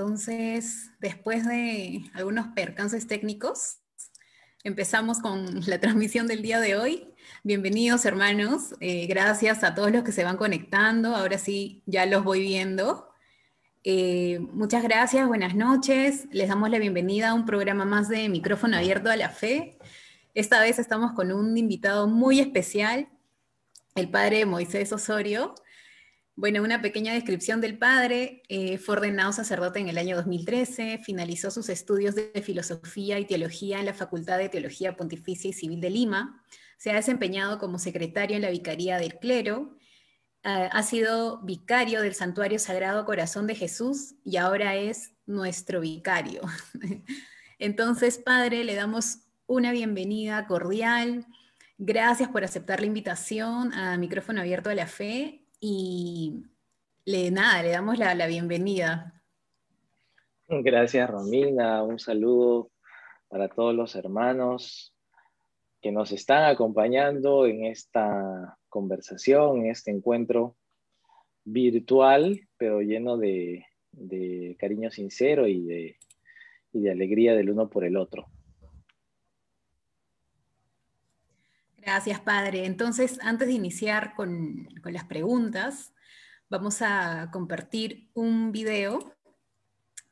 entonces, después de algunos percances técnicos, empezamos con la transmisión del día de hoy. Bienvenidos, hermanos. Gracias a todos los que se van conectando. Ahora sí, ya los voy viendo. Muchas gracias, buenas noches. Les damos la bienvenida a un programa más de Micrófono Abierto a la Fe. Esta vez estamos con un invitado muy especial, el padre Moisés Osorio. Bueno, una pequeña descripción del padre. Fue ordenado sacerdote en el año 2013, finalizó sus estudios de filosofía y teología en la Facultad de Teología Pontificia y Civil de Lima. Se ha desempeñado como secretario en la Vicaría del Clero. Ha sido vicario del Santuario Sagrado Corazón de Jesús y ahora es nuestro vicario. Entonces, padre, le damos una bienvenida cordial. Gracias por aceptar la invitación a Micrófono Abierto a la Fe. Y le damos la bienvenida. Gracias, Romina. Un saludo para todos los hermanos que nos están acompañando en esta conversación, en este encuentro virtual, pero lleno de cariño sincero y de alegría del uno por el otro. Gracias, padre. Entonces, antes de iniciar con las preguntas, vamos a compartir un video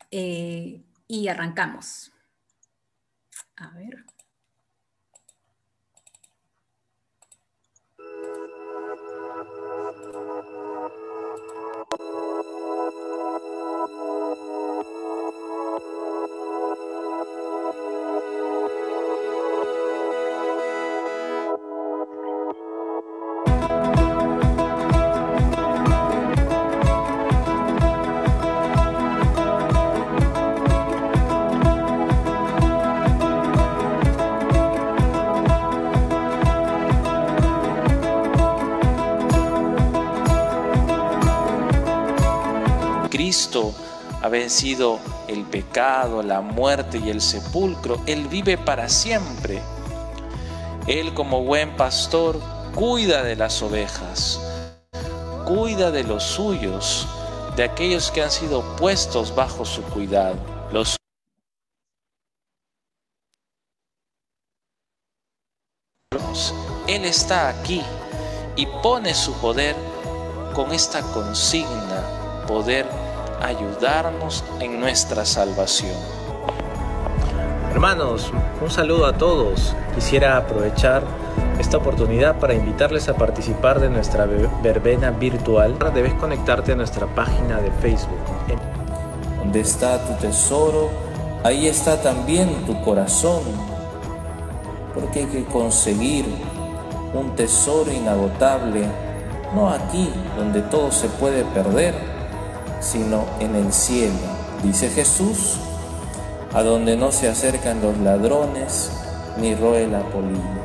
y arrancamos. A ver. Cristo ha vencido el pecado, la muerte y el sepulcro. Él vive para siempre. Él, como buen pastor, cuida de las ovejas, cuida de los suyos, de aquellos que han sido puestos bajo su cuidado. Él está aquí y pone su poder con esta consigna: poder ayudarnos en nuestra salvación. Hermanos, un saludo a todos. Quisiera aprovechar esta oportunidad para invitarles a participar de nuestra verbena virtual. Debes conectarte a nuestra página de Facebook. Donde está tu tesoro, ahí está también tu corazón. Porque hay que conseguir un tesoro inagotable, no aquí donde todo se puede perder, sino en el cielo, dice Jesús, a donde no se acercan los ladrones ni roe la polilla.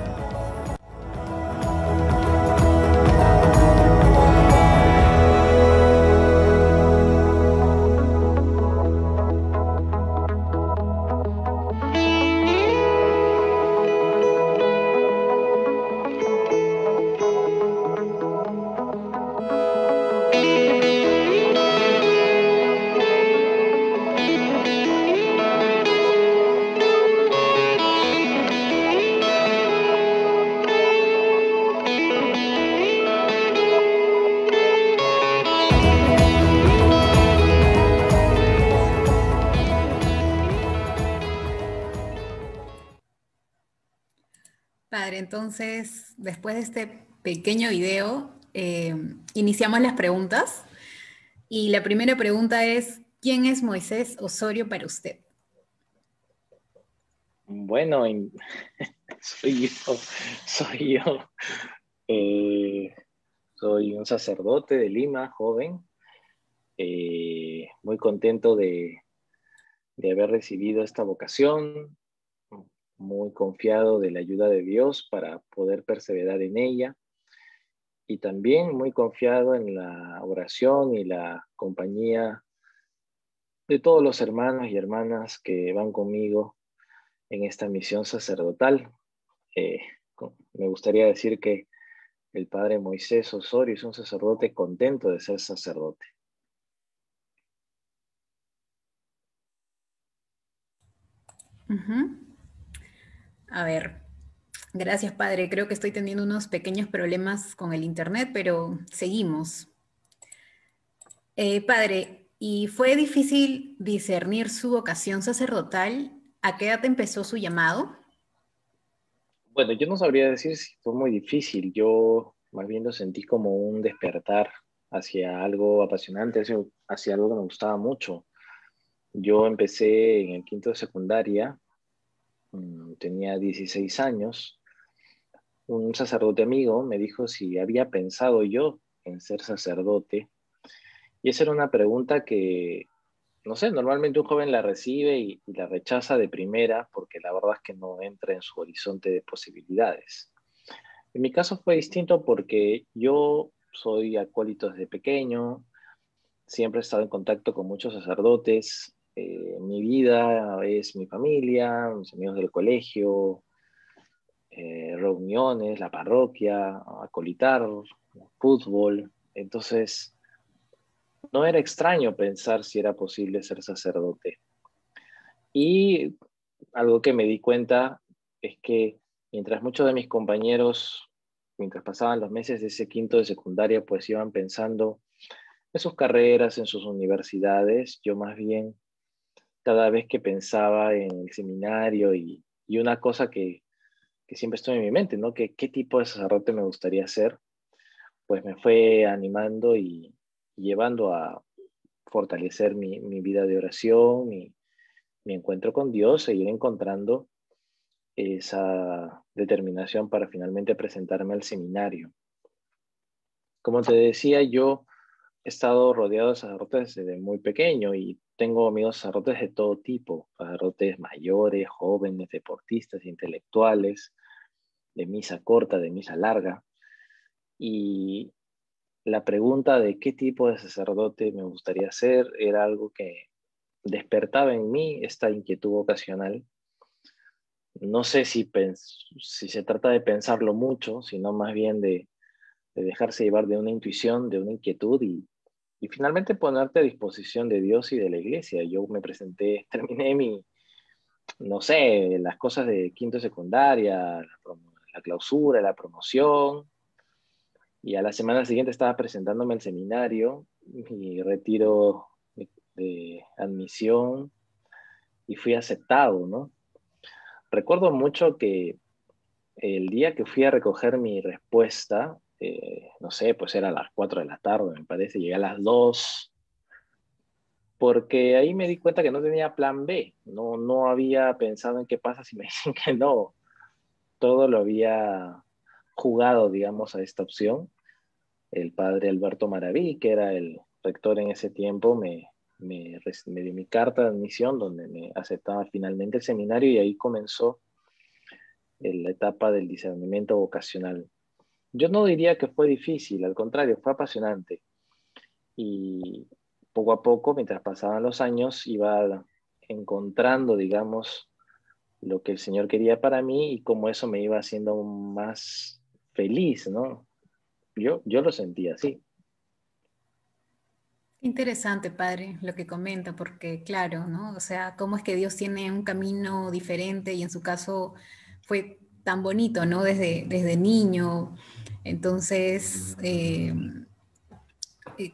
Padre, entonces, después de este pequeño video, iniciamos las preguntas. Y la primera pregunta es: ¿quién es Moisés Osorio para usted? Bueno, soy yo. Soy un sacerdote de Lima, joven, muy contento de haber recibido esta vocación, muy confiado de la ayuda de Dios para poder perseverar en ella, y también muy confiado en la oración y la compañía de todos los hermanos y hermanas que van conmigo en esta misión sacerdotal. Me gustaría decir que el padre Moisés Osorio es un sacerdote contento de ser sacerdote. Ujú. A ver, gracias, padre. Creo que estoy teniendo unos pequeños problemas con el internet, pero seguimos. Padre, ¿y fue difícil discernir su vocación sacerdotal? ¿A qué edad empezó su llamado? Bueno, yo no sabría decir si fue muy difícil. Yo más bien lo sentí como un despertar hacia algo apasionante, hacia algo que me gustaba mucho. Yo empecé en el quinto de secundaria, tenía 16 años. Un sacerdote amigo me dijo si había pensado yo en ser sacerdote. Y esa era una pregunta que, no sé, normalmente un joven la recibe y la rechaza de primera porque la verdad es que no entra en su horizonte de posibilidades. En mi caso fue distinto porque yo soy acólito desde pequeño, siempre he estado en contacto con muchos sacerdotes. Mi vida es mi familia, mis amigos del colegio, reuniones, la parroquia, acolitar, fútbol. Entonces, no era extraño pensar si era posible ser sacerdote. Y algo que me di cuenta es que mientras muchos de mis compañeros, mientras pasaban los meses de ese quinto de secundaria, pues iban pensando en sus carreras, en sus universidades, yo más bien cada vez que pensaba en el seminario y una cosa que siempre estuvo en mi mente, ¿no? Que qué tipo de sacerdote me gustaría ser, pues me fue animando y llevando a fortalecer mi vida de oración, mi encuentro con Dios, seguir encontrando esa determinación para finalmente presentarme al seminario. Como te decía, yo he estado rodeado de sacerdotes desde muy pequeño y tengo amigos sacerdotes de todo tipo, sacerdotes mayores, jóvenes, deportistas, intelectuales, de misa corta, de misa larga. Y la pregunta de qué tipo de sacerdote me gustaría ser era algo que despertaba en mí esta inquietud vocacional. No sé si se trata de pensarlo mucho, sino más bien de dejarse llevar de una intuición, de una inquietud y finalmente ponerte a disposición de Dios y de la iglesia. Yo me presenté, terminé no sé, las cosas de quinto de secundaria, la clausura, la promoción, y a la semana siguiente estaba presentándome al seminario, mi retiro de admisión, y fui aceptado, ¿no? Recuerdo mucho que el día que fui a recoger mi respuesta, no sé, pues era a las 4 de la tarde, me parece, llegué a las 2, porque ahí me di cuenta que no tenía plan B, no había pensado en qué pasa si me dicen que no, todo lo había jugado, digamos, a esta opción. El padre Alberto Maraví, que era el rector en ese tiempo, me dio mi carta de admisión donde me aceptaba finalmente el seminario y ahí comenzó la etapa del discernimiento vocacional. Yo no diría que fue difícil, al contrario, fue apasionante. Y poco a poco, mientras pasaban los años, iba encontrando, digamos, lo que el Señor quería para mí y cómo eso me iba haciendo más feliz, ¿no? Yo lo sentía así. Interesante, padre, lo que comenta, porque claro, ¿no? O sea, cómo es que Dios tiene un camino diferente y en su caso fue tan bonito, ¿no? Desde niño. Entonces,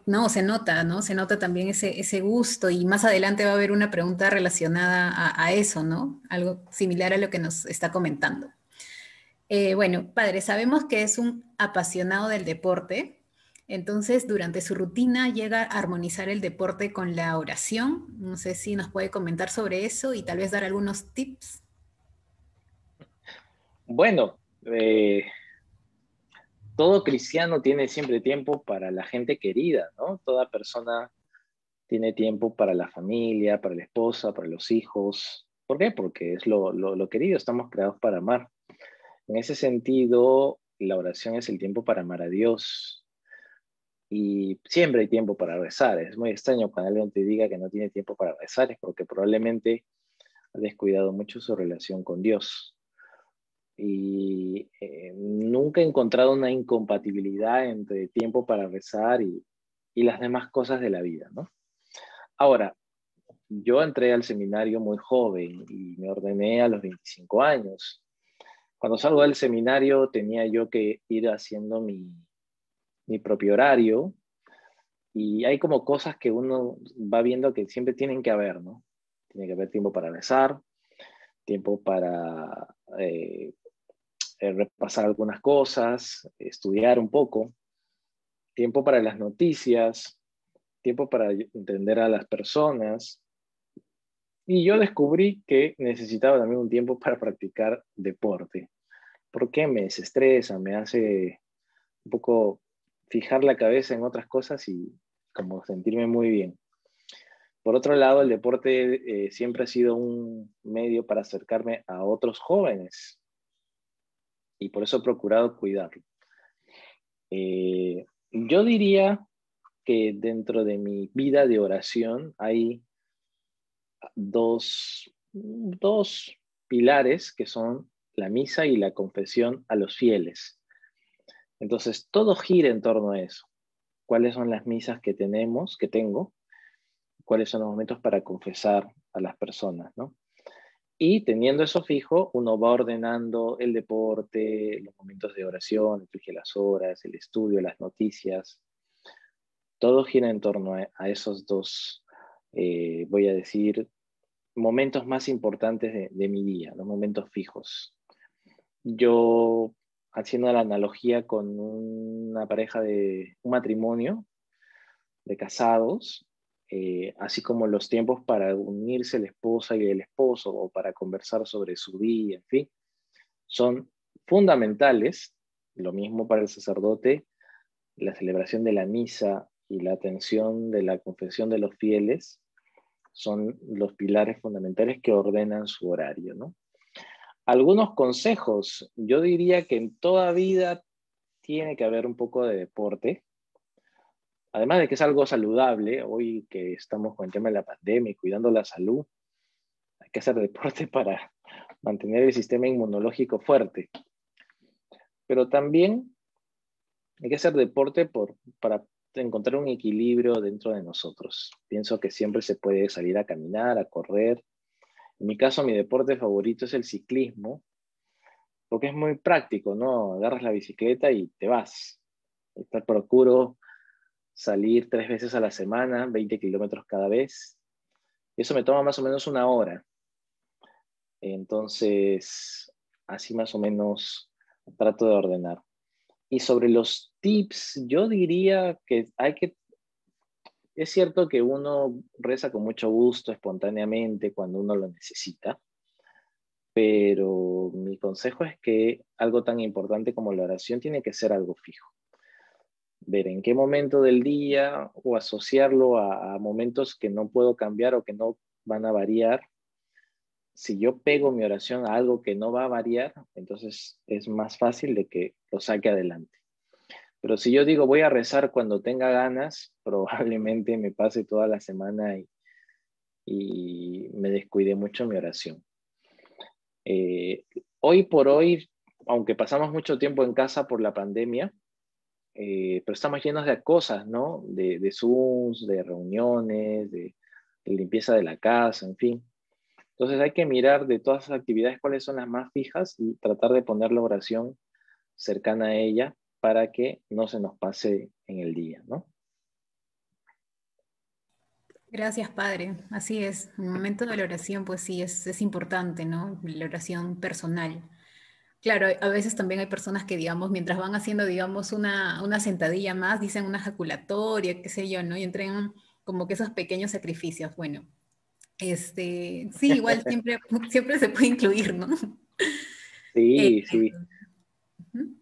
no, se nota, ¿no? Se nota también ese gusto y más adelante va a haber una pregunta relacionada a eso, ¿no? Algo similar a lo que nos está comentando. Bueno, padre, sabemos que es un apasionado del deporte, entonces durante su rutina llega a armonizar el deporte con la oración. No sé si nos puede comentar sobre eso y tal vez dar algunos tips. Bueno, todo cristiano tiene siempre tiempo para la gente querida, ¿no? Toda persona tiene tiempo para la familia, para la esposa, para los hijos. ¿Por qué? Porque es lo querido, estamos creados para amar. En ese sentido, la oración es el tiempo para amar a Dios. Y siempre hay tiempo para rezar. Es muy extraño cuando alguien te diga que no tiene tiempo para rezar, es porque probablemente ha descuidado mucho su relación con Dios. Y nunca he encontrado una incompatibilidad entre tiempo para rezar y las demás cosas de la vida, ¿no? Ahora, yo entré al seminario muy joven y me ordené a los 25 años. Cuando salgo del seminario tenía yo que ir haciendo mi propio horario, y hay como cosas que uno va viendo que siempre tienen que haber, ¿no? Tiene que haber tiempo para rezar, tiempo para repasar algunas cosas, estudiar un poco, tiempo para las noticias, tiempo para entender a las personas. Y yo descubrí que necesitaba también un tiempo para practicar deporte, porque me desestresa, me hace un poco fijar la cabeza en otras cosas y como sentirme muy bien. Por otro lado, el deporte siempre ha sido un medio para acercarme a otros jóvenes y por eso he procurado cuidarlo. Yo diría que dentro de mi vida de oración hay dos pilares que son la misa y la confesión a los fieles. Entonces, todo gira en torno a eso. ¿Cuáles son las misas que tengo? ¿Cuáles son los momentos para confesar a las personas, ¿no? Y teniendo eso fijo, uno va ordenando el deporte, los momentos de oración, elige las horas, el estudio, las noticias. Todo gira en torno a esos dos, voy a decir, momentos más importantes de mi día, los momentos fijos. Yo, haciendo la analogía con una pareja de un matrimonio de casados, así como los tiempos para unirse la esposa y el esposo o para conversar sobre su día, en fin, son fundamentales. Lo mismo para el sacerdote, la celebración de la misa y la atención de la confesión de los fieles son los pilares fundamentales que ordenan su horario, ¿no? Algunos consejos. Yo diría que en toda vida tiene que haber un poco de deporte. Además de que es algo saludable, hoy que estamos con el tema de la pandemia y cuidando la salud, hay que hacer deporte para mantener el sistema inmunológico fuerte. Pero también hay que hacer deporte para encontrar un equilibrio dentro de nosotros. Pienso que siempre se puede salir a caminar, a correr. En mi caso, mi deporte favorito es el ciclismo, porque es muy práctico, ¿no? Agarras la bicicleta y te vas. Procuro salir 3 veces a la semana, 20 kilómetros cada vez. Eso me toma más o menos 1 hora. Entonces, así más o menos trato de ordenar. Y sobre los tips, yo diría que es cierto que uno reza con mucho gusto, espontáneamente, cuando uno lo necesita, pero mi consejo es que algo tan importante como la oración tiene que ser algo fijo. Ver en qué momento del día o asociarlo a momentos que no puedo cambiar o que no van a variar. Si yo pego mi oración a algo que no va a variar, entonces es más fácil de que lo saque adelante. Pero si yo digo voy a rezar cuando tenga ganas, probablemente me pase toda la semana y me descuide mucho mi oración. Hoy por hoy, aunque pasamos mucho tiempo en casa por la pandemia, pero estamos llenos de cosas, ¿no? De Zooms, de reuniones, de limpieza de la casa, en fin. Entonces hay que mirar de todas esas actividades cuáles son las más fijas y tratar de poner la oración cercana a ella para que no se nos pase en el día, ¿no? Gracias, Padre. Así es. El momento de la oración, pues sí, es importante, ¿no? La oración personal. Claro, a veces también hay personas que, digamos, mientras van haciendo, digamos, una sentadilla más, dicen una ejaculatoria, qué sé yo, ¿no? Y entregan como que esos pequeños sacrificios. Bueno, sí, igual siempre, siempre se puede incluir, ¿no? Eh, Sí, sí. ujú.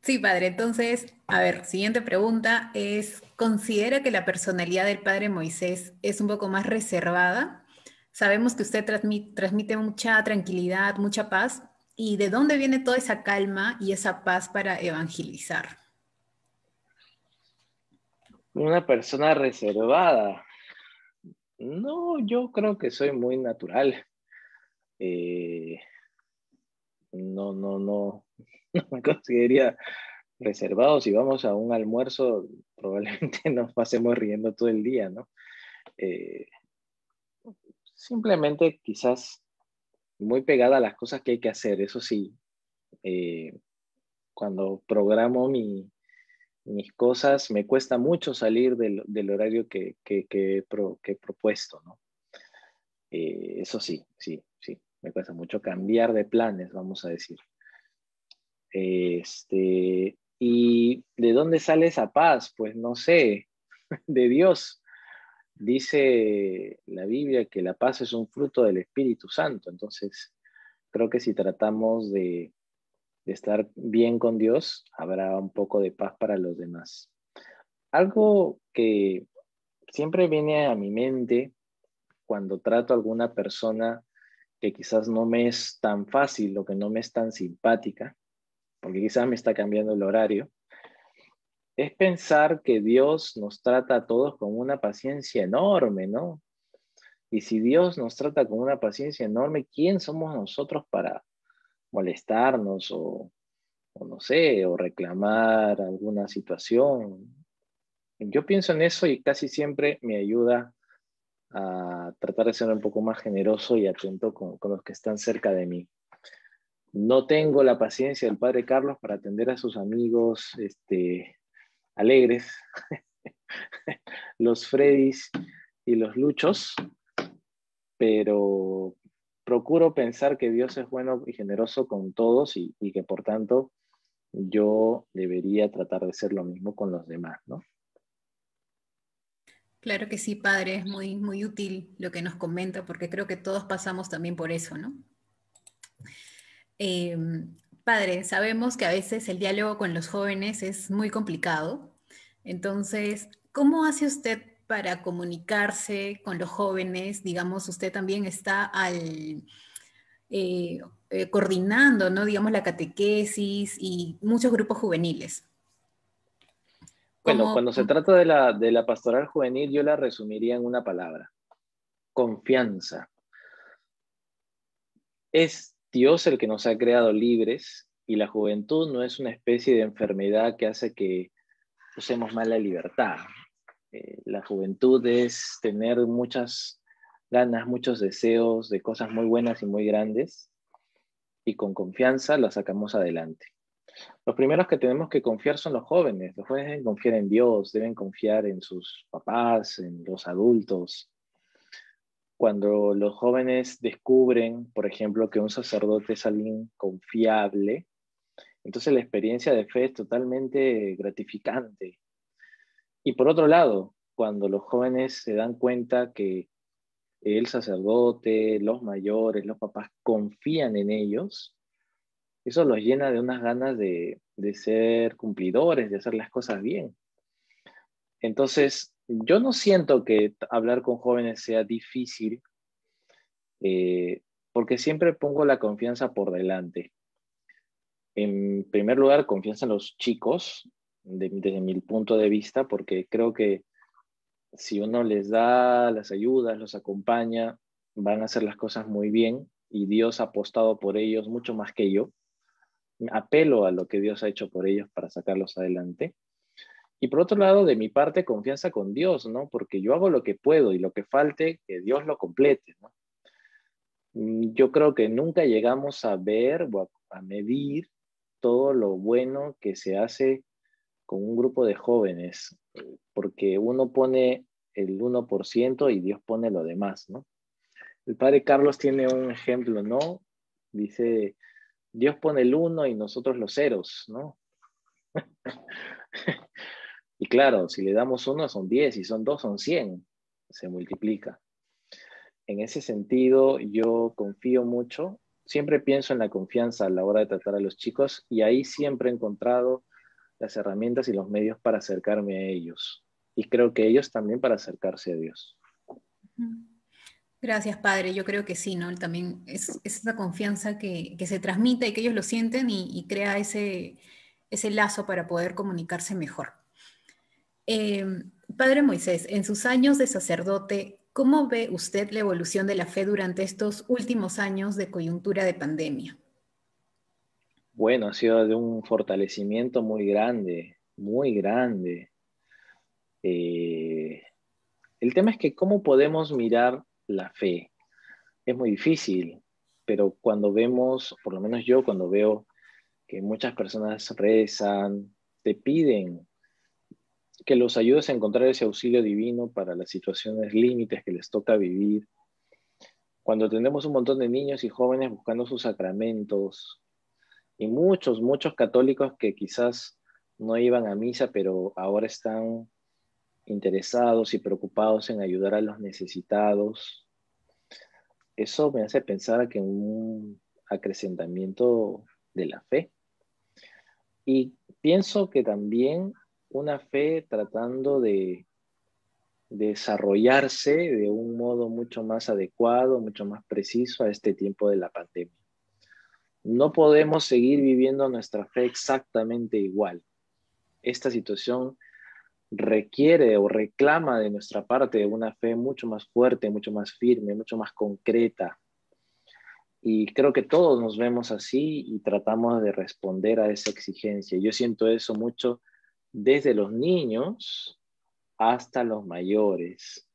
Sí, padre. Entonces, a ver, siguiente pregunta es, ¿considera que la personalidad del padre Moisés es un poco más reservada? Sabemos que usted transmite mucha tranquilidad, mucha paz. ¿Y de dónde viene toda esa calma y esa paz para evangelizar? Una persona reservada. No, yo creo que soy muy natural. Eh, no me consideraría reservado. Si vamos a un almuerzo, probablemente nos pasemos riendo todo el día, ¿no? simplemente quizás muy pegada a las cosas que hay que hacer. Eso sí, cuando programo mis cosas, me cuesta mucho salir del horario que he propuesto, ¿no? Eso sí, me cuesta mucho cambiar de planes, vamos a decir. ¿Y de dónde sale esa paz? Pues no sé, de Dios. Dice la Biblia que la paz es un fruto del Espíritu Santo. Entonces, creo que si tratamos de estar bien con Dios, habrá un poco de paz para los demás. Algo que siempre viene a mi mente cuando trato a alguna persona que quizás no me es tan fácil o que no me es tan simpática, porque quizás me está cambiando el horario, es pensar que Dios nos trata a todos con una paciencia enorme, ¿no? Y si Dios nos trata con una paciencia enorme, ¿quién somos nosotros para molestarnos o no sé, o reclamar alguna situación? Yo pienso en eso y casi siempre me ayuda a tratar de ser un poco más generoso y atento con los que están cerca de mí. No tengo la paciencia del padre Carlos para atender a sus amigos alegres, los Freddys y los Luchos, pero procuro pensar que Dios es bueno y generoso con todos y que por tanto yo debería tratar de ser lo mismo con los demás, ¿no? Claro que sí, padre, es muy, muy útil lo que nos comenta, porque creo que todos pasamos también por eso, ¿no? Eh, Padre, sabemos que a veces el diálogo con los jóvenes es muy complicado. Entonces, ¿cómo hace usted para comunicarse con los jóvenes? Digamos, usted también está eh, coordinando, ¿no? Digamos, la catequesis y muchos grupos juveniles. Bueno, ¿Cómo? cuando se trata de la pastoral juvenil, yo la resumiría en una palabra: confianza. Es Dios el que nos ha creado libres y la juventud no es una especie de enfermedad que hace que usemos mal la libertad. La juventud es tener muchas ganas, muchos deseos de cosas muy buenas y muy grandes y con confianza las sacamos adelante. Los primeros que tenemos que confiar son los jóvenes. Los jóvenes deben confiar en Dios, deben confiar en sus papás, en los adultos. Cuando los jóvenes descubren, por ejemplo, que un sacerdote es alguien confiable, entonces la experiencia de fe es totalmente gratificante. Y por otro lado, cuando los jóvenes se dan cuenta que el sacerdote, los mayores, los papás confían en ellos, eso los llena de unas ganas de ser cumplidores, de hacer las cosas bien. Entonces, yo no siento que hablar con jóvenes sea difícil, porque siempre pongo la confianza por delante. En primer lugar, confianza en los chicos, desde mi punto de vista, porque creo que si uno les da las ayudas, los acompaña, van a hacer las cosas muy bien y Dios ha apostado por ellos mucho más que yo. Apelo a lo que Dios ha hecho por ellos para sacarlos adelante. Y por otro lado, de mi parte, confianza con Dios, ¿no? Porque yo hago lo que puedo y lo que falte, que Dios lo complete, ¿no? Yo creo que nunca llegamos a ver o a medir todo lo bueno que se hace con un grupo de jóvenes, porque uno pone el 1% y Dios pone lo demás, ¿no? El padre Carlos tiene un ejemplo, ¿no? Dice, Dios pone el 1 y nosotros los ceros, ¿no? Y claro, si le damos 1 son 10, y son 2 son 100, se multiplica. En ese sentido, yo confío mucho, siempre pienso en la confianza a la hora de tratar a los chicos y ahí siempre he encontrado las herramientas y los medios para acercarme a ellos. Y creo que ellos también para acercarse a Dios. Gracias, padre. Yo creo que sí, ¿no? También es esa confianza que se transmite y que ellos lo sienten y crea ese lazo para poder comunicarse mejor. Eh, Padre Moisés, en sus años de sacerdote, ¿cómo ve usted la evolución de la fe durante estos últimos años de coyuntura de pandemia? Bueno, ha sido de un fortalecimiento muy grande, muy grande. El tema es que cómo podemos mirar la fe. es muy difícil, pero cuando vemos, por lo menos yo cuando veo que muchas personas rezan, te piden que los ayudes a encontrar ese auxilio divino para las situaciones límites que les toca vivir. Cuando tenemos un montón de niños y jóvenes buscando sus sacramentos, y muchos católicos que quizás no iban a misa, pero ahora están interesados y preocupados en ayudar a los necesitados, eso me hace pensar que un acrecentamiento de la fe. Y pienso que también una fe tratando de desarrollarse de un modo mucho más adecuado, mucho más preciso a este tiempo de la pandemia. No podemos seguir viviendo nuestra fe exactamente igual. Esta situación requiere o reclama de nuestra parte una fe mucho más fuerte, mucho más firme, mucho más concreta. Y creo que todos nos vemos así y tratamos de responder a esa exigencia. Yo siento eso mucho desde los niños hasta los mayores.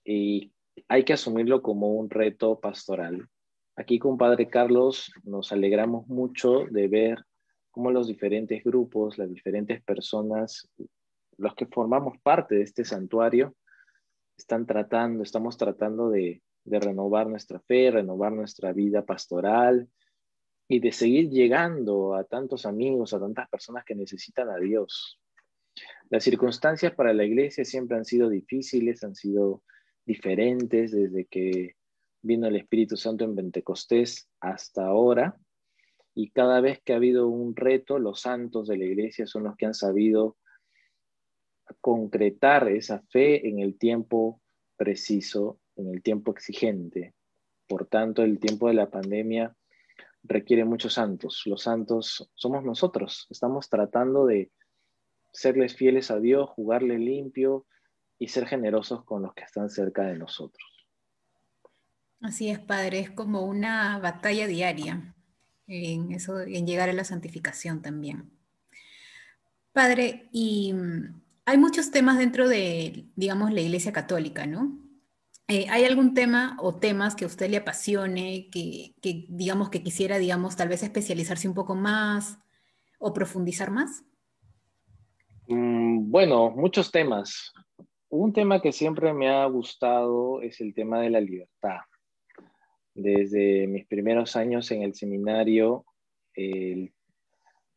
Y hay que asumirlo como un reto pastoral. Aquí con Padre Carlos nos alegramos mucho de ver cómo los diferentes grupos, las diferentes personas, los que formamos parte de este santuario, estamos tratando de renovar nuestra fe, renovar nuestra vida pastoral y de seguir llegando a tantos amigos, a tantas personas que necesitan a Dios. Las circunstancias para la iglesia siempre han sido difíciles, han sido diferentes desde que vino el Espíritu Santo en Pentecostés hasta ahora. Y cada vez que ha habido un reto, los santos de la iglesia son los que han sabido concretar esa fe en el tiempo preciso, en el tiempo exigente. Por tanto, el tiempo de la pandemia requiere muchos santos. Los santos somos nosotros. Estamos tratando de serles fieles a Dios, jugarle limpio y ser generosos con los que están cerca de nosotros. Así es, Padre, es como una batalla diaria en eso, en llegar a la santificación también. Padre, y hay muchos temas dentro de, digamos, la Iglesia Católica, ¿no? ¿Hay algún tema o temas que a usted le apasione, digamos, que quisiera, digamos, tal vez especializarse un poco más o profundizar más? Bueno, muchos temas. Un tema que siempre me ha gustado es el tema de la libertad. Desde mis primeros años en el seminario,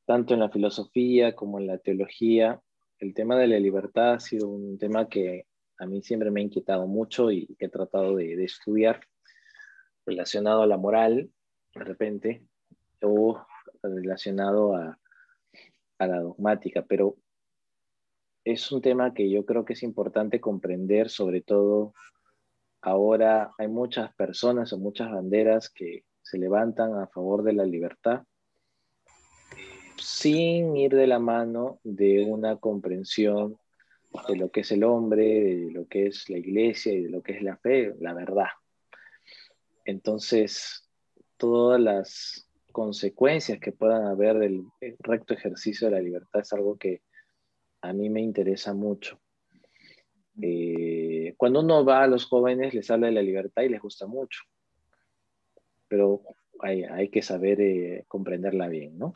tanto en la filosofía como en la teología, el tema de la libertad ha sido un tema que a mí siempre me ha inquietado mucho y que he tratado de estudiar, relacionado a la moral, de repente, o relacionado a la dogmática, pero es un tema que yo creo que es importante comprender, sobre todo ahora hay muchas personas o muchas banderas que se levantan a favor de la libertad sin ir de la mano de una comprensión de lo que es el hombre, de lo que es la iglesia y de lo que es la fe, la verdad. Entonces, todas las consecuencias que puedan haber del recto ejercicio de la libertad es algo que a mí me interesa mucho. Cuando uno va a los jóvenes les habla de la libertad y les gusta mucho, pero hay que saber comprenderla bien, ¿no?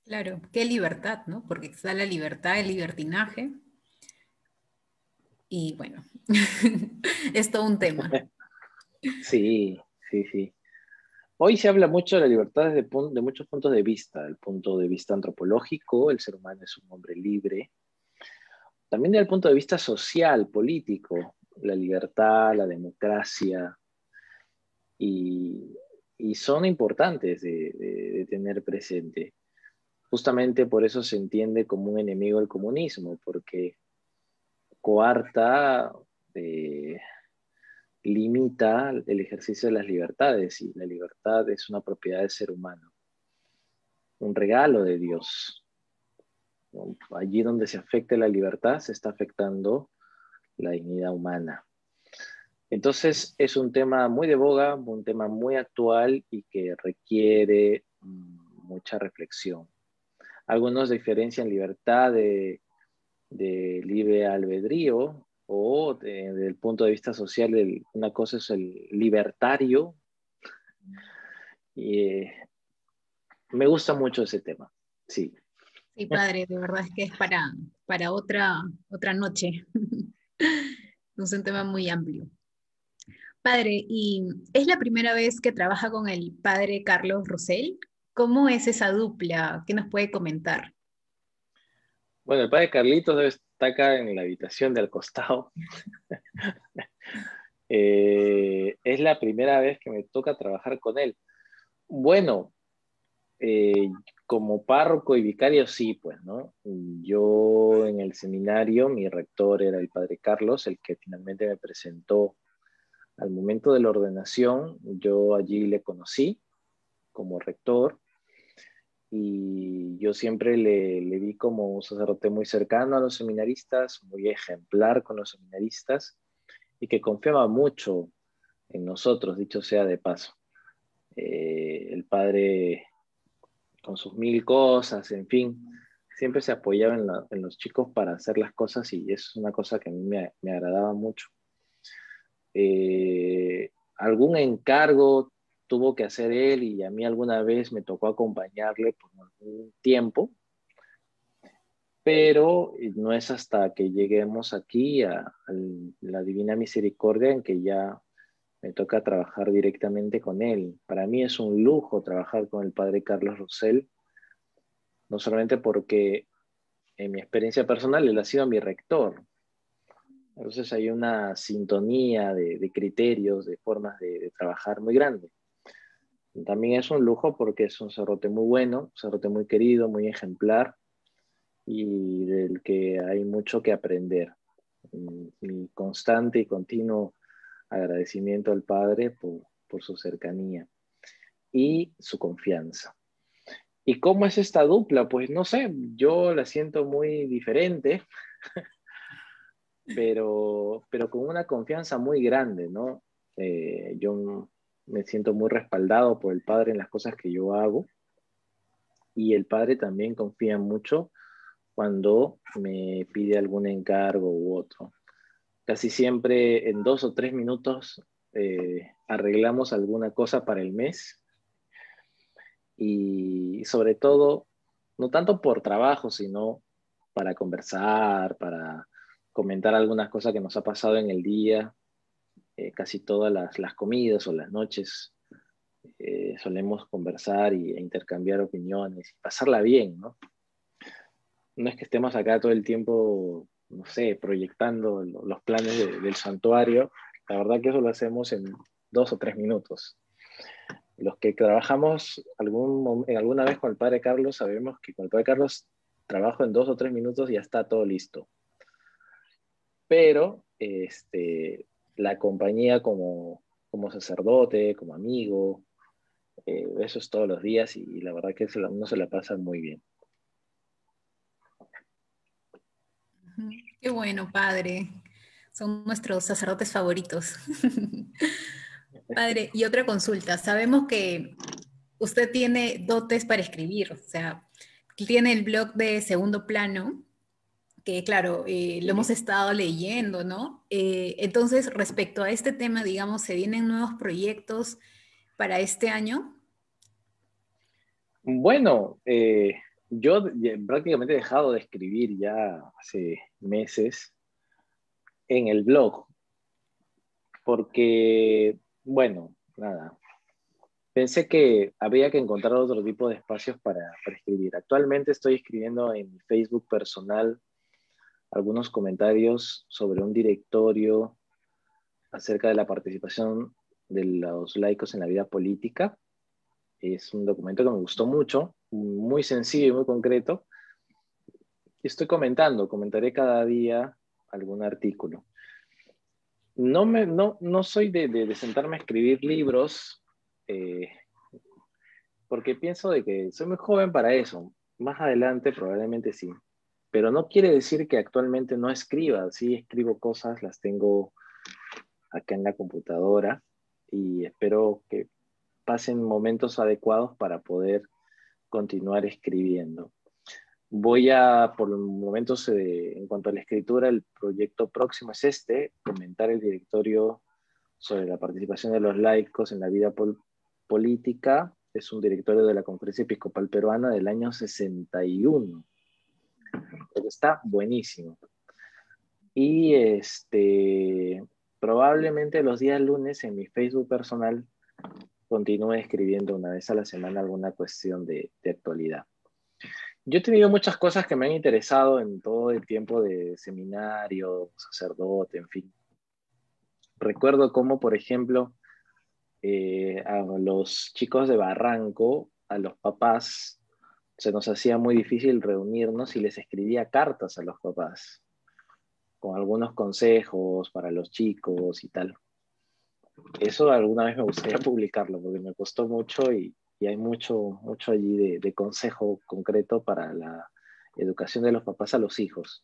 Claro, qué libertad, ¿no? Porque está la libertad, el libertinaje. Y bueno, es todo un tema. Sí, sí, sí. Hoy se habla mucho de la libertad desde de muchos puntos de vista. El punto de vista antropológico, el ser humano es un hombre libre. También desde el punto de vista social, político, la libertad, la democracia, y son importantes de tener presente. Justamente por eso se entiende como un enemigo el comunismo, porque coarta, limita el ejercicio de las libertades, y la libertad es una propiedad del ser humano, un regalo de Dios. Allí donde se afecta la libertad, se está afectando la dignidad humana. Entonces es un tema muy de boga, un tema muy actual y que requiere mucha reflexión. Algunos diferencian libertad de libre albedrío o desde el punto de vista social, una cosa es el libertario, y me gusta mucho ese tema, sí. Sí, padre, de verdad es que es para otra noche. Es un tema muy amplio. Padre, ¿y es la primera vez que trabaja con el padre Carlos Rosell? ¿Cómo es esa dupla? ¿Qué nos puede comentar? Bueno, el padre Carlitos está acá en la habitación de al costado. Es la primera vez que me toca trabajar con él. Bueno, eh, como párroco y vicario sí, pues, ¿no? Yo en el seminario, mi rector era el padre Carlos, el que finalmente me presentó al momento de la ordenación. Yo allí le conocí como rector y yo siempre le vi como un sacerdote muy cercano a los seminaristas, muy ejemplar con los seminaristas y que confiaba mucho en nosotros, dicho sea de paso. El padre con sus mil cosas, en fin, siempre se apoyaba en los chicos para hacer las cosas y es una cosa que a mí me agradaba mucho. Algún encargo tuvo que hacer él y a mí alguna vez me tocó acompañarle por algún tiempo, pero no es hasta que lleguemos aquí a la Divina Misericordia en que ya me toca trabajar directamente con él. Para mí es un lujo trabajar con el padre Carlos Rosell, no solamente porque en mi experiencia personal él ha sido mi rector. Entonces hay una sintonía de criterios, de formas de trabajar muy grande. También es un lujo porque es un sacerdote muy bueno, un sacerdote muy querido, muy ejemplar y del que hay mucho que aprender. Mi constante y continuo agradecimiento al Padre por su cercanía y su confianza. ¿Y cómo es esta dupla? Pues no sé, yo la siento muy diferente, pero con una confianza muy grande, ¿no? Yo me siento muy respaldado por el Padre en las cosas que yo hago y el Padre también confía mucho cuando me pide algún encargo u otro. Casi siempre en 2 o 3 minutos arreglamos alguna cosa para el mes y sobre todo, no tanto por trabajo, sino para conversar, para comentar algunas cosas que nos ha pasado en el día. Casi todas las comidas o las noches solemos conversar e intercambiar opiniones y pasarla bien, ¿no? No es que estemos acá todo el tiempo, no sé, proyectando los planes del santuario. La verdad que eso lo hacemos en 2 o 3 minutos. Los que trabajamos alguna vez con el padre Carlos sabemos que con el padre Carlos trabajo en 2 o 3 minutos y ya está todo listo. Pero la compañía como sacerdote, como amigo, eso es todos los días y la verdad que uno se la pasa muy bien. Qué bueno, padre. Son nuestros sacerdotes favoritos. Padre, y otra consulta. Sabemos que usted tiene dotes para escribir, o sea, tiene el blog de Segundo Plano, que claro, lo hemos estado leyendo, ¿no? Entonces, respecto a este tema, digamos, ¿se vienen nuevos proyectos para este año? Bueno, yo prácticamente he dejado de escribir ya hace meses en el blog, porque, bueno, nada, pensé que había que encontrar otro tipo de espacios para escribir. Actualmente estoy escribiendo en mi Facebook personal algunos comentarios sobre un directorio acerca de la participación de los laicos en la vida política. Es un documento que me gustó mucho, muy sencillo y muy concreto. Y comentaré cada día algún artículo. No soy de sentarme a escribir libros, eh, porque pienso de que soy muy joven para eso. Más adelante probablemente sí. Pero no quiere decir que actualmente no escriba. Sí escribo cosas, las tengo acá en la computadora y espero que pasen momentos adecuados para poder continuar escribiendo. por el momento, en cuanto a la escritura, el proyecto próximo es comentar el directorio sobre la participación de los laicos en la vida política. Es un directorio de la Conferencia Episcopal Peruana del año 61. Pero está buenísimo. Y probablemente los días lunes en mi Facebook personal continúe escribiendo una vez a la semana alguna cuestión de actualidad. Yo he tenido muchas cosas que me han interesado en todo el tiempo de seminario, sacerdote, en fin. Recuerdo cómo, por ejemplo, a los chicos de Barranco, a los papás, se nos hacía muy difícil reunirnos y les escribía cartas a los papás, con algunos consejos para los chicos y tal. Eso alguna vez me gustaría publicarlo, porque me costó mucho y hay mucho allí de consejo concreto para la educación de los papás a los hijos.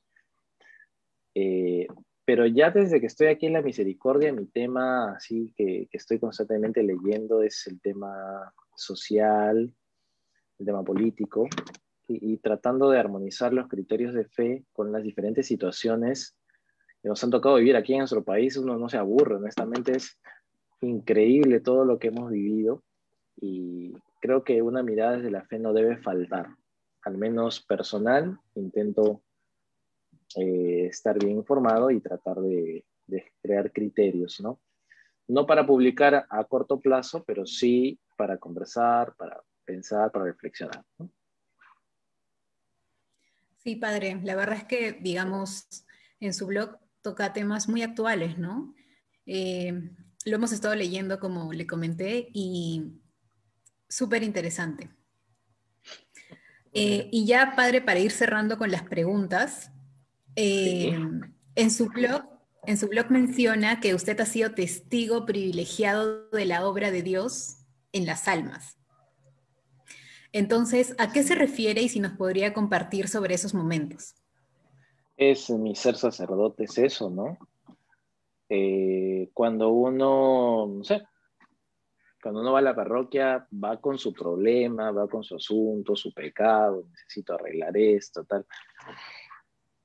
Pero ya desde que estoy aquí en La Misericordia, mi tema así que estoy constantemente leyendo es el tema social, el tema político, y tratando de armonizar los criterios de fe con las diferentes situaciones que nos han tocado vivir aquí en nuestro país. Uno no se aburre, honestamente es increíble todo lo que hemos vivido, y creo que una mirada desde la fe no debe faltar. Al menos personal, intento estar bien informado y tratar de crear criterios, ¿no? No para publicar a corto plazo, pero sí para conversar, para pensar, para reflexionar, ¿no? Sí, padre, la verdad es que, digamos, en su blog toca temas muy actuales, ¿no? Lo hemos estado leyendo, como le comenté, y súper interesante. Y ya, padre, para ir cerrando con las preguntas, Sí. en su blog menciona que usted ha sido testigo privilegiado de la obra de Dios en las almas. Entonces, ¿a qué se refiere y si nos podría compartir sobre esos momentos? Es mi ser sacerdote, es eso, ¿no? Cuando uno, no sé, cuando uno va a la parroquia, va con su problema, va con su asunto, su pecado, necesito arreglar esto, tal.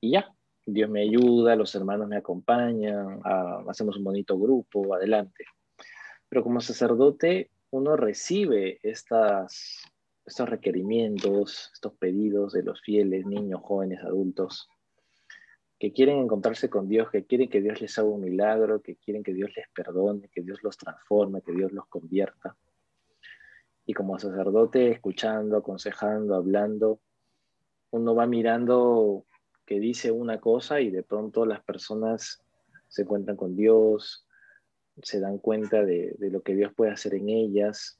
Y ya, Dios me ayuda, los hermanos me acompañan, hacemos un bonito grupo, adelante. Pero como sacerdote, uno recibe estos requerimientos, estos pedidos de los fieles, niños, jóvenes, adultos, que quieren encontrarse con Dios, que quieren que Dios les haga un milagro, que quieren que Dios les perdone, que Dios los transforme, que Dios los convierta. Y como sacerdote, escuchando, aconsejando, hablando, uno va mirando que dice una cosa y de pronto las personas se encuentran con Dios, se dan cuenta de lo que Dios puede hacer en ellas,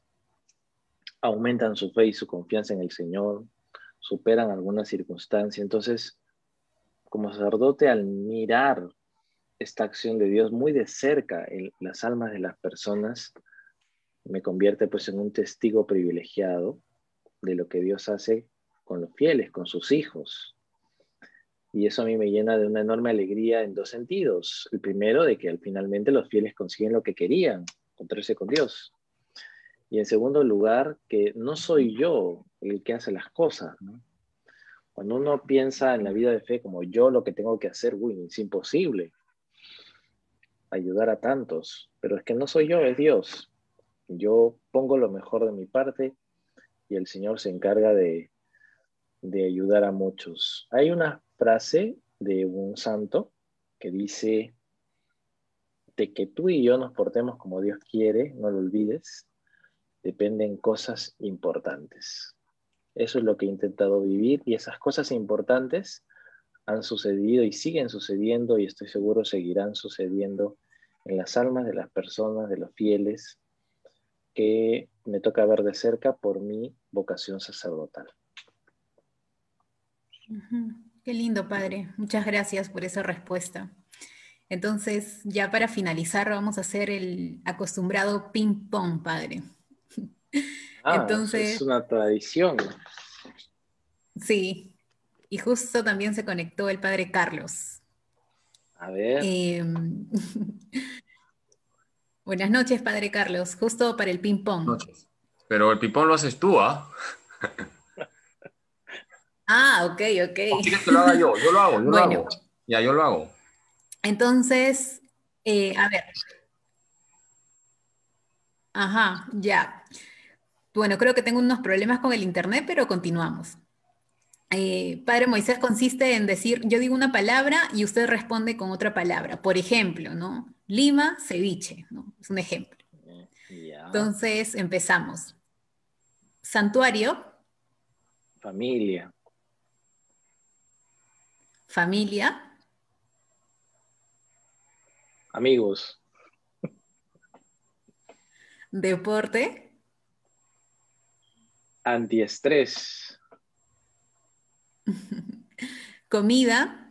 aumentan su fe y su confianza en el Señor, superan alguna circunstancia. Entonces, como sacerdote, al mirar esta acción de Dios muy de cerca en las almas de las personas, me convierte pues en un testigo privilegiado de lo que Dios hace con los fieles, con sus hijos. Y eso a mí me llena de una enorme alegría en dos sentidos. El primero, de que finalmente los fieles consiguen lo que querían, encontrarse con Dios. Y en segundo lugar, que no soy yo el que hace las cosas, ¿no? Cuando uno piensa en la vida de fe como yo lo que tengo que hacer, es imposible ayudar a tantos, pero es que no soy yo, es Dios. Yo pongo lo mejor de mi parte y el Señor se encarga de ayudar a muchos. Hay una frase de un santo que dice: de que tú y yo nos portemos como Dios quiere, no lo olvides, dependen cosas importantes. Eso es lo que he intentado vivir, y esas cosas importantes han sucedido y siguen sucediendo, y estoy seguro seguirán sucediendo en las almas de las personas, de los fieles, que me toca ver de cerca por mi vocación sacerdotal. Qué lindo, padre. Muchas gracias por esa respuesta. Entonces, ya para finalizar, vamos a hacer el acostumbrado ping-pong, padre. Entonces, es una tradición. sí, y justo también se conectó el padre Carlos. A ver. Buenas noches, padre Carlos. Justo para el ping-pong. Noches. Pero el ping-pong lo haces tú, ¿ah? Ah, ok, ok. ¿O quieres que lo haga yo? Yo lo hago, yo lo Bueno, hago. Ya, yo lo hago. entonces, a ver, ajá, ya. Bueno, creo que tengo unos problemas con el internet, pero continuamos. Padre Moisés consiste en decir, yo digo una palabra y usted responde con otra palabra. Por ejemplo, ¿no? Lima, ceviche, ¿no? Es un ejemplo. Ya, Entonces, empezamos. Santuario, familia, familia, amigos, deporte, antiestrés, comida,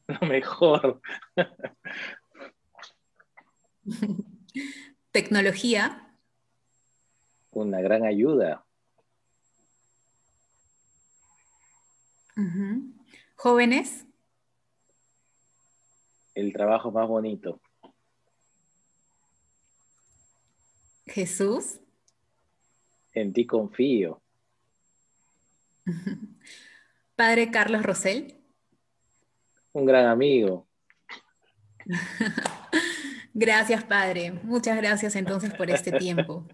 lo mejor, tecnología, una gran ayuda, ujú, jóvenes, el trabajo más bonito, Jesús, en ti confío, Padre Carlos Rosell. un gran amigo. Gracias, Padre. Muchas gracias entonces por este tiempo.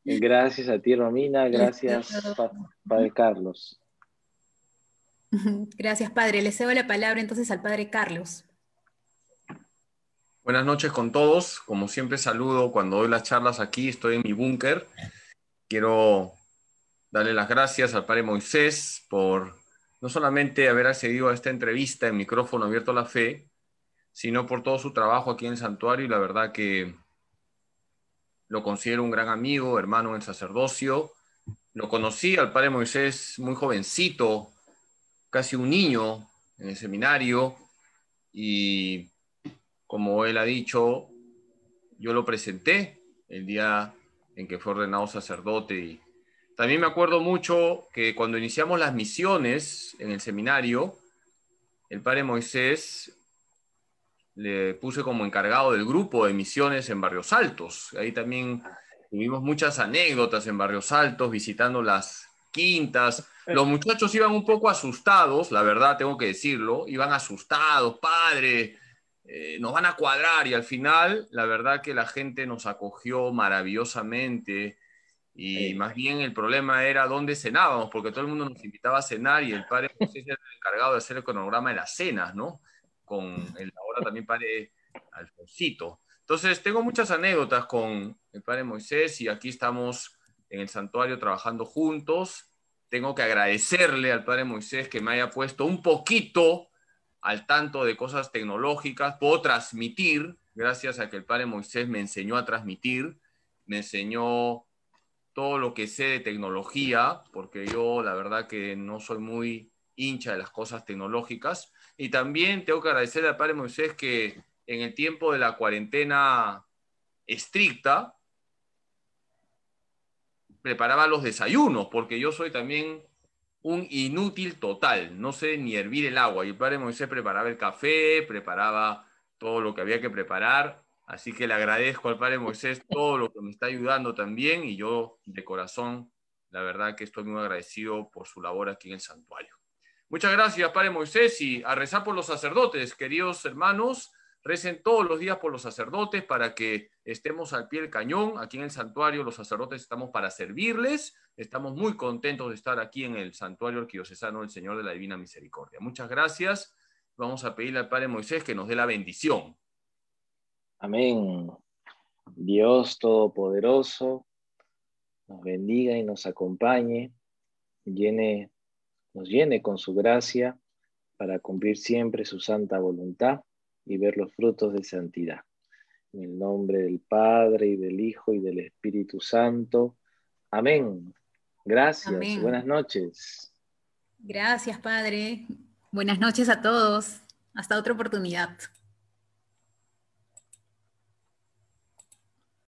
Gracias a ti, Romina, Les gracias, cedo- Padre Carlos. Gracias, Padre. Le cedo la palabra entonces al Padre Carlos. Buenas noches con todos. Como siempre saludo cuando doy las charlas aquí, estoy en mi búnker. Quiero darle las gracias al Padre Moisés por no solamente haber accedido a esta entrevista en Micrófono Abierto a la Fe, sino por todo su trabajo aquí en el santuario, y la verdad que lo considero un gran amigo, hermano en el sacerdocio. Lo conocí al Padre Moisés muy jovencito, casi un niño en el seminario, y como él ha dicho, yo lo presenté el día en que fue ordenado sacerdote. Y también me acuerdo mucho que cuando iniciamos las misiones en el seminario, el Padre Moisés le puse como encargado del grupo de misiones en Barrios Altos. Ahí también tuvimos muchas anécdotas en Barrios Altos, visitando las quintas. Los muchachos iban un poco asustados, la verdad tengo que decirlo, iban asustados, padre, nos van a cuadrar, y al final la verdad que la gente nos acogió maravillosamente, y más bien el problema era dónde cenábamos, porque todo el mundo nos invitaba a cenar y el padre José era el encargado de hacer el cronograma de las cenas, ¿no? Con el ahora también padre Alfonsito. Entonces tengo muchas anécdotas con el padre Moisés, y aquí estamos en el santuario trabajando juntos. Tengo que agradecerle al padre Moisés que me haya puesto un poquito al tanto de cosas tecnológicas. Puedo transmitir, gracias a que el padre Moisés me enseñó a transmitir, me enseñó todo lo que sé de tecnología, porque yo la verdad que no soy muy hincha de las cosas tecnológicas. Y también tengo que agradecerle al padre Moisés que en el tiempo de la cuarentena estricta preparaba los desayunos, porque yo soy también un inútil total, no sé ni hervir el agua, y el padre Moisés preparaba el café, preparaba todo lo que había que preparar, así que le agradezco al padre Moisés todo lo que me está ayudando también, y yo de corazón, la verdad que estoy muy agradecido por su labor aquí en el santuario. Muchas gracias, padre Moisés, y a rezar por los sacerdotes, queridos hermanos. Recen todos los días por los sacerdotes para que estemos al pie del cañón. Aquí en el santuario los sacerdotes estamos para servirles. Estamos muy contentos de estar aquí en el santuario arquidiocesano del Señor de la Divina Misericordia. Muchas gracias. Vamos a pedirle al Padre Moisés que nos dé la bendición. Amén. Dios Todopoderoso nos bendiga y nos acompañe, nos llene con su gracia para cumplir siempre su santa voluntad y ver los frutos de santidad. En el nombre del Padre, y del Hijo, y del Espíritu Santo. Amén. Gracias. Amén. Buenas noches. Gracias, Padre. Buenas noches a todos. Hasta otra oportunidad.